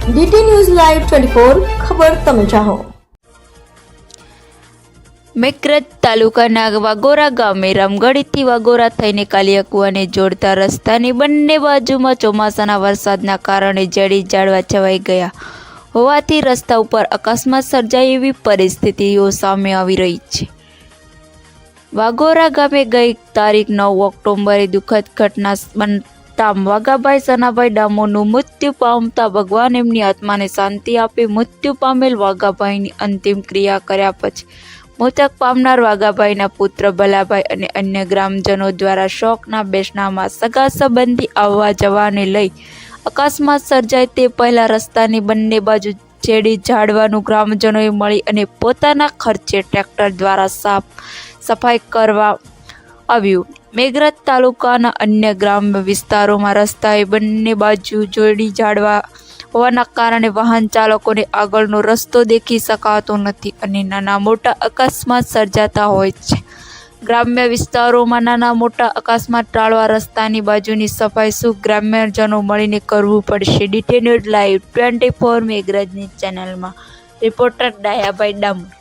DT news live 24 ખબર તમે ચાહો। મેઘરજ તાલુકાના વાગોરા ગામે રામગઢથી વાગોરા થઈને કાલિયાકુવાને જોડતા રસ્તાની બંને બાજુમાં ચોમાસાના વરસાદના કારણે જડી ઝાડવા છવાઈ ગયા હોવાથી રસ્તા ઉપર અકસ્માત સર્જાય એવી પરિસ્થિતિઓ સામે આવી રહી છે। વાગોરા ગામે ગઈ તારીખ 9 ઓક્ટોબરે દુઃખદ ઘટના બનતા વાઘાભાઈ સનાભાઈ ડામોરનું મૃત્યુ પામતા ભગવાન એમની આત્માને શાંતિ આપે। મૃત્યુ પામેલ વાઘાભાઈની અંતિમ ક્રિયા કર્યા પછી મૃતક પામનાર વાઘાભાઈના પુત્ર ભલાભાઈ અને અન્ય ગ્રામજનો દ્વારા શોકના બેસણામાં સગા સંબંધી આવવા જવાને લઈ અકસ્માત સર્જાય તે પહેલા રસ્તાની બંને બાજુ જેડી ઝાડવાનું ગ્રામજનોએ મળી અને પોતાના ખર્ચે ટ્રેક્ટર દ્વારા સફાઈ કરવા આવ્યું। મેઘરજ તાલુકાના અન્ય ગ્રામ્ય વિસ્તારોમાં રસ્તાએ બંને બાજુ જોડી ઝાડવા હોવાના કારણે વાહન ચાલકોને આગળનો રસ્તો દેખી શકાતો નથી અને નાના મોટા અકસ્માત સર્જાતા હોય છે। ગ્રામ્ય વિસ્તારોમાં નાના મોટા અકસ્માત ટાળવા રસ્તાની બાજુની સફાઈ શું ગ્રામ્યજનો મળીને કરવું પડશે। DT ન્યૂઝ લાઈવ 24 મેઘરજની ચેનલમાં રિપોર્ટર ડાયાભાઈ ડામોર।